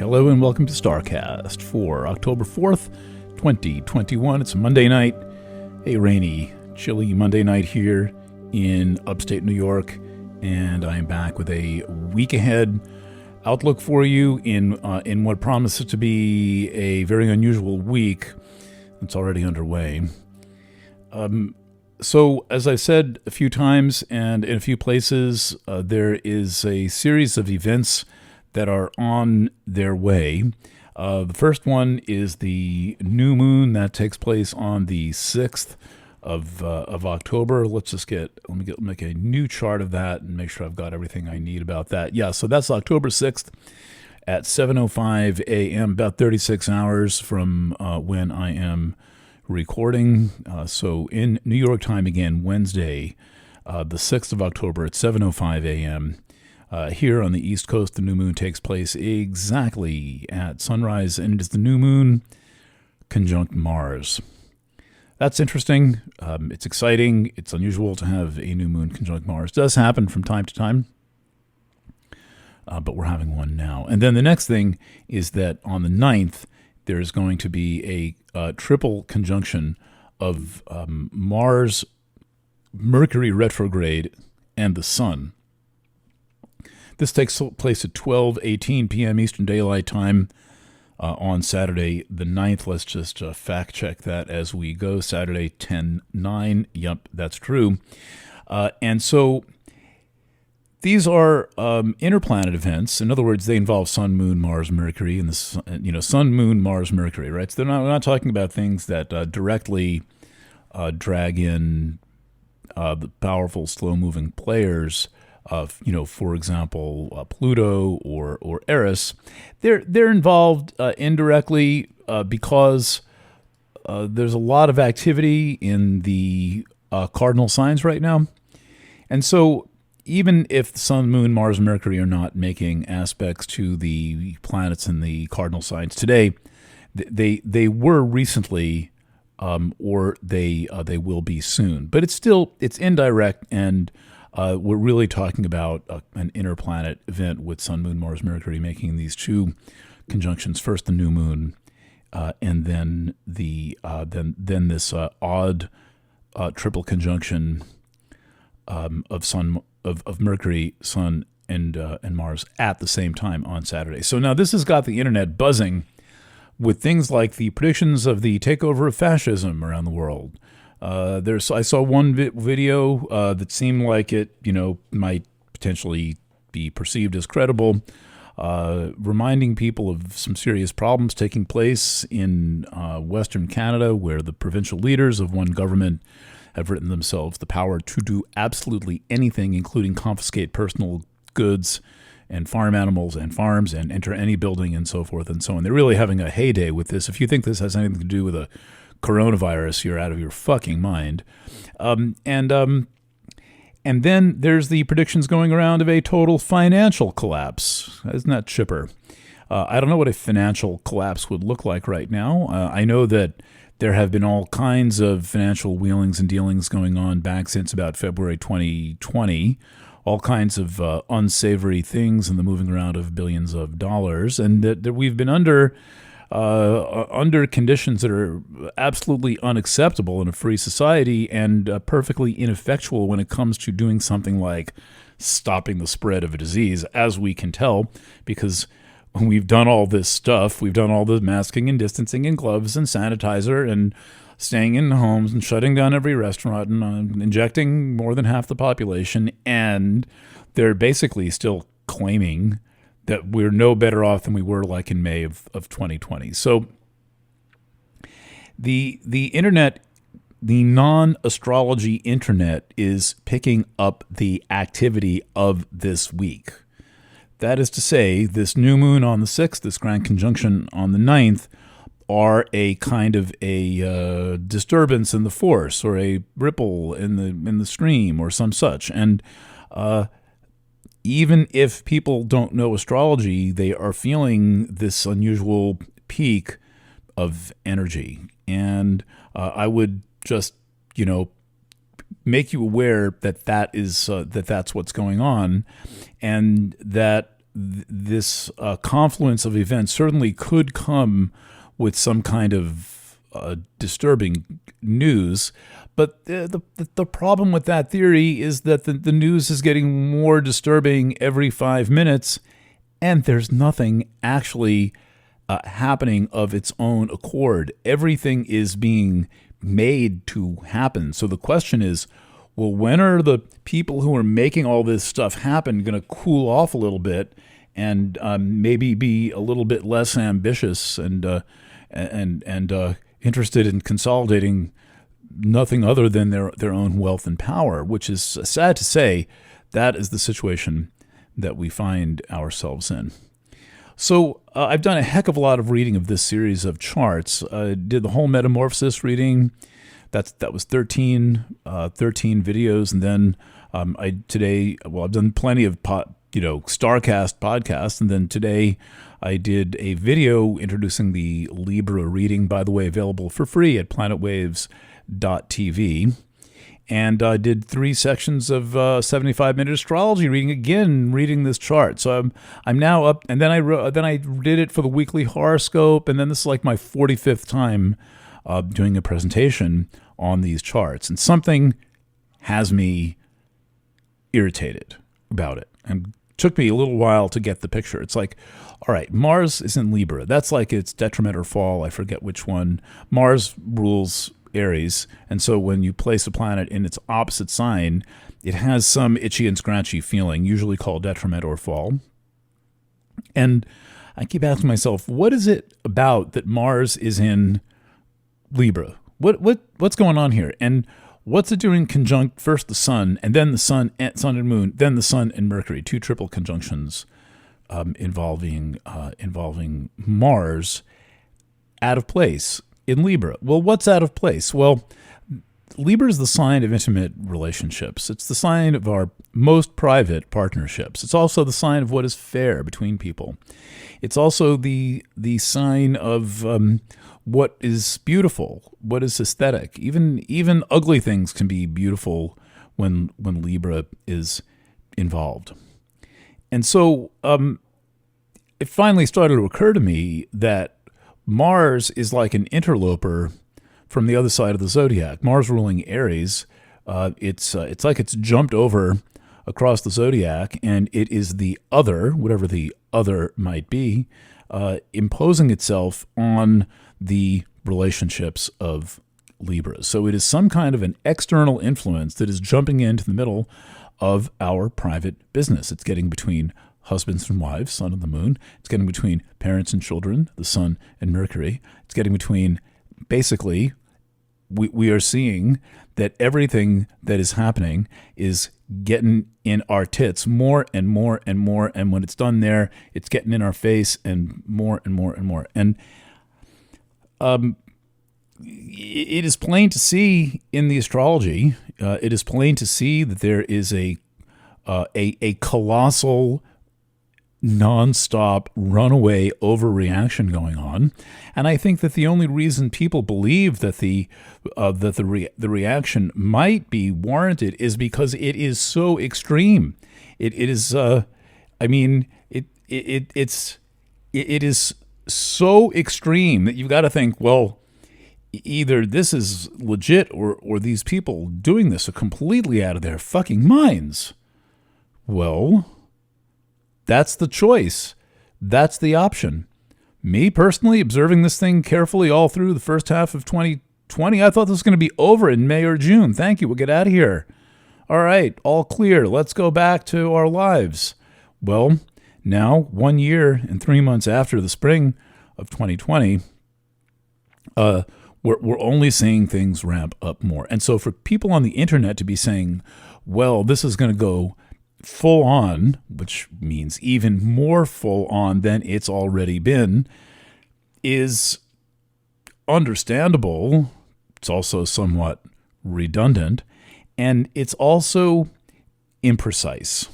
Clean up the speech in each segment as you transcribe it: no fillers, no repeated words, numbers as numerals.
Hello and welcome to STARCAST for October 4th, 2021. It's a Monday night, a rainy, chilly Monday night here in upstate New York, and I am back with a week ahead outlook for you in what promises to be a very unusual week that's already underway. So, as I've said a few times and in a few places, there is a series of events that are on their way. The first one is the new moon that takes place on the 6th of October. Let me make a new chart of that and make sure I've got everything I need about that. Yeah, so that's October 6th at 7:05 a.m., about 36 hours from when I am recording. So in New York time again, Wednesday, the 6th of October at 7:05 a.m. Here on the East Coast, the new moon takes place exactly at sunrise, and it is the new moon conjunct Mars. That's interesting. It's exciting. It's unusual to have a new moon conjunct Mars. It does happen from time to time, but we're having one now. And then the next thing is that on the 9th, there's going to be a triple conjunction of Mars, Mercury retrograde, and the Sun. This takes place at 12:18 p.m. Eastern Daylight Time on Saturday the 9th. Let's just fact check that as we go. Saturday 10/9. Yep, that's true. And so these are interplanet events. In other words, they involve Sun, Moon, Mars, Mercury, and Sun, Moon, Mars, Mercury, right? So we're not talking about things that directly drag in the powerful, slow-moving players. For example, Pluto or Eris. They're involved indirectly because there's a lot of activity in the cardinal signs right now, and so even if the Sun, Moon, Mars, and Mercury are not making aspects to the planets in the cardinal signs today, they were recently, or they will be soon. But it's indirect, and we're really talking about an interplanet event with Sun, Moon, Mars, Mercury making these two conjunctions. First, the new moon, and then then this odd triple conjunction of Mercury, Sun, and Mars at the same time on Saturday. So now this has got the internet buzzing with things like the predictions of the takeover of fascism around the world. I saw one video that seemed like it, might potentially be perceived as credible, reminding people of some serious problems taking place in Western Canada, where the provincial leaders of one government have written themselves the power to do absolutely anything, including confiscate personal goods and farm animals and farms and enter any building and so forth and so on. They're really having a heyday with this. If you think this has anything to do with a coronavirus, you're out of your fucking mind. And then there's the predictions going around of a total financial collapse. Isn't that chipper? I don't know what a financial collapse would look like right now. I know that there have been all kinds of financial wheelings and dealings going on back since about February 2020, all kinds of unsavory things and the moving around of billions of dollars, and that we've been under conditions that are absolutely unacceptable in a free society and perfectly ineffectual when it comes to doing something like stopping the spread of a disease, as we can tell, because we've done all this stuff. We've done all the masking and distancing and gloves and sanitizer and staying in homes and shutting down every restaurant and injecting more than half the population, and they're basically still claiming that we're no better off than we were like in May of 2020. So the internet, the non-astrology internet, is picking up the activity of this week. That is to say, this new moon on the 6th, this grand conjunction on the 9th, are a kind of a disturbance in the force or a ripple in the stream or some such. And even if people don't know astrology, they are feeling this unusual peak of energy. And I would just, make you aware that that's what's going on, and that this confluence of events certainly could come with some kind of disturbing news. But the problem with that theory is that the news is getting more disturbing every 5 minutes, and there's nothing actually happening of its own accord. Everything is being made to happen. So the question is, well, when are the people who are making all this stuff happen going to cool off a little bit and maybe be a little bit less ambitious and interested in consolidating nothing other than their own wealth and power? Which is sad to say, that is the situation that we find ourselves in. So I've done a heck of a lot of reading of this series of charts. I did the whole metamorphosis reading. That was 13 videos, and then I've done plenty of STARCAST podcasts, and then today I did a video introducing the Libra reading, by the way, available for free at planetwaves.tv. And I did 3 sections of 75-minute astrology reading, again reading this chart. So I'm now up, and then I did it for the weekly horoscope, and then this is like my 45th time doing a presentation on these charts, and something has me irritated about it. And it took me a little while to get the picture. It's like, all right, Mars is in Libra. That's like its detriment or fall. I forget which one. Mars rules Aries, and so when you place a planet in its opposite sign, it has some itchy and scratchy feeling, usually called detriment or fall. And I keep asking myself, what is it about that Mars is in Libra? What's going on here? And what's it doing conjunct first the Sun, and then the Sun and Moon, then the Sun and Mercury, 2 triple conjunctions involving Mars out of place in Libra? Well, what's out of place? Well, Libra is the sign of intimate relationships. It's the sign of our most private partnerships. It's also the sign of what is fair between people. It's also the sign of what is beautiful, what is aesthetic. Even ugly things can be beautiful when Libra is involved. And so it finally started to occur to me that Mars is like an interloper from the other side of the zodiac. Mars ruling Aries, it's like it's jumped over across the zodiac, and it is the other, whatever the other might be, imposing itself on the relationships of Libra. So it is some kind of an external influence that is jumping into the middle of our private business. It's getting between husbands and wives, Sun and the Moon. It's getting between parents and children, the Sun and Mercury. It's getting between, basically, we are seeing that everything that is happening is getting in our tits more and more and more. And when it's done there, it's getting in our face and more and more and more. And it is plain to see in the astrology, it is plain to see that there is a colossal, nonstop, runaway overreaction going on, and I think that the only reason people believe that the reaction might be warranted is because it is so extreme. It is so extreme that you've got to think, well, either this is legit or these people doing this are completely out of their fucking minds. Well, that's the choice. That's the option. Me personally, observing this thing carefully all through the first half of 2020, I thought this was going to be over in May or June. Thank you. We'll get out of here. All right, all clear. Let's go back to our lives. Well, now, 1 year and 3 months after the spring of 2020, we're only seeing things ramp up more. And so for people on the internet to be saying, well, this is going to go full on, which means even more full on than it's already been, is understandable. It's also somewhat redundant, and it's also imprecise.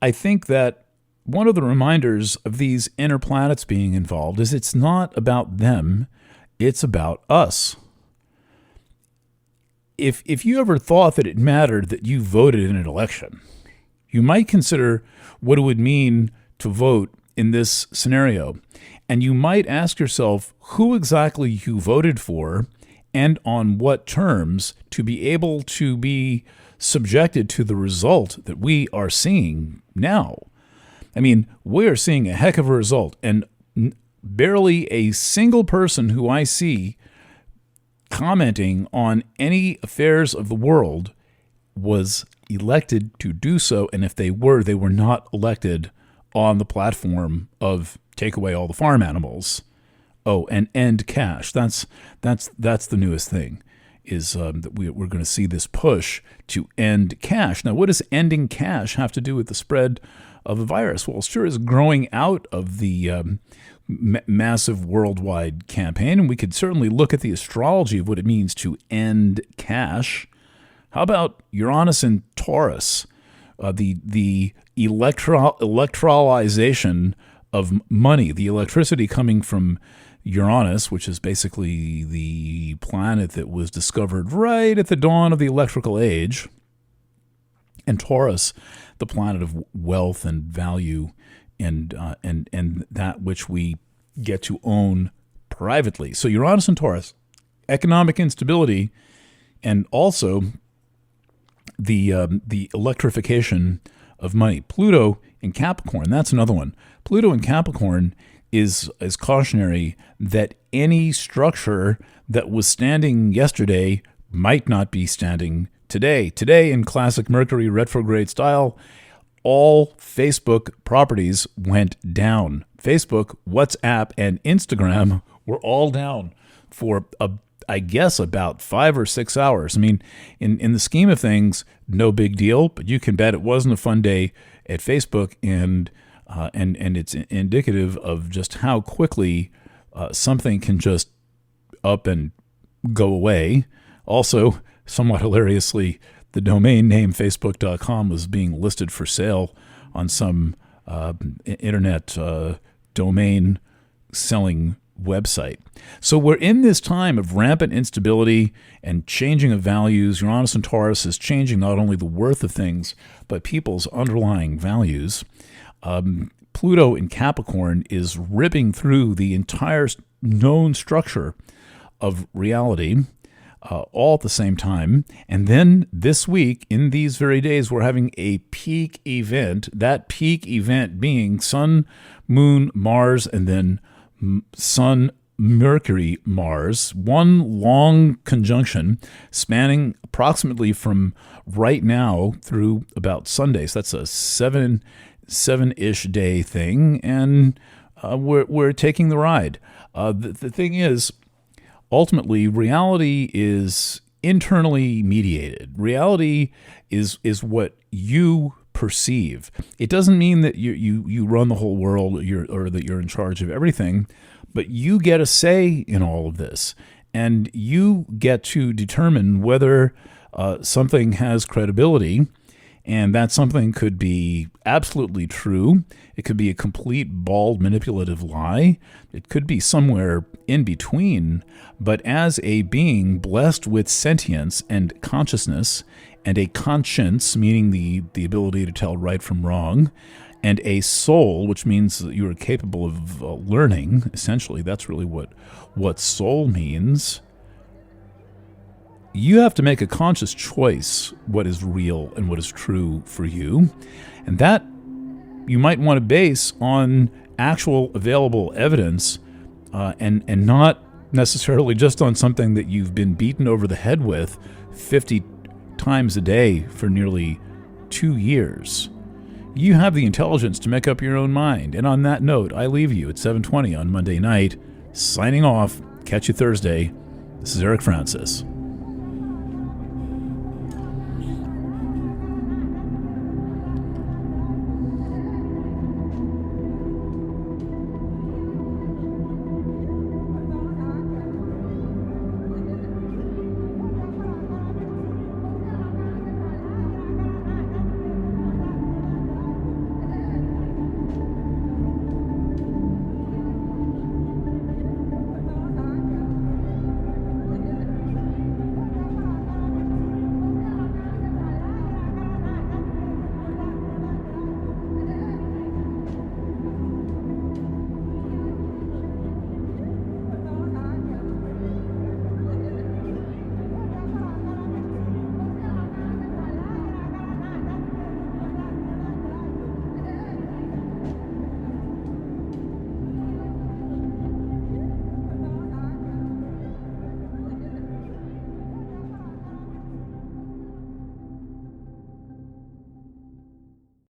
I think that one of the reminders of these inner planets being involved is it's not about them, it's about us. If you ever thought that it mattered that you voted in an election, you might consider what it would mean to vote in this scenario. And you might ask yourself who exactly you voted for and on what terms to be able to be subjected to the result that we are seeing now. I mean, we are seeing a heck of a result, and barely a single person who I see commenting on any affairs of the world was elected to do so, and if they were not elected on the platform of take away all the farm animals. Oh, and end cash. That's the newest thing, is that we're going to see this push to end cash. Now, what does ending cash have to do with the spread of a virus? Well, it sure is growing out of the massive worldwide campaign, and we could certainly look at the astrology of what it means to end cash. How about Uranus and Taurus, the electrolyzation of money, the electricity coming from Uranus, which is basically the planet that was discovered right at the dawn of the electrical age, and Taurus, the planet of wealth and value and that which we get to own privately. So Uranus and Taurus, economic instability, and also the electrification of money. Pluto in Capricorn, that's another one. Pluto in Capricorn is cautionary that any structure that was standing yesterday might not be standing today. Today, in classic Mercury retrograde style, all Facebook properties went down. Facebook, WhatsApp, and Instagram were all down for, I guess, about 5 or 6 hours. I mean, in the scheme of things, no big deal, but you can bet it wasn't a fun day at Facebook, and it's indicative of just how quickly something can just up and go away. Also, somewhat hilariously, the domain name Facebook.com was being listed for sale on some internet domain selling website. So we're in this time of rampant instability and changing of values. Uranus and Taurus is changing not only the worth of things, but people's underlying values. Pluto in Capricorn is ripping through the entire known structure of reality all at the same time. And then this week, in these very days, we're having a peak event, that peak event being Sun, Moon, Mars, and then Sun, Mercury, Mars, one long conjunction spanning approximately from right now through about Sunday. So that's a seven-ish day thing, and we're taking the ride. The thing is, ultimately, reality is internally mediated. Reality is what you perceive. It doesn't mean that you run the whole world or that you're in charge of everything, but you get a say in all of this, and you get to determine whether something has credibility. And that something could be absolutely true. It could be a complete, bald, manipulative lie. It could be somewhere in between. But as a being blessed with sentience and consciousness, and a conscience, meaning the ability to tell right from wrong, and a soul, which means that you are capable of learning, essentially, that's really what soul means. You have to make a conscious choice what is real and what is true for you. And that you might want to base on actual available evidence and not necessarily just on something that you've been beaten over the head with 50 times a day for nearly 2 years. You have the intelligence to make up your own mind. And on that note, I leave you at 7:20 on Monday night. Signing off. Catch you Thursday. This is Eric Francis.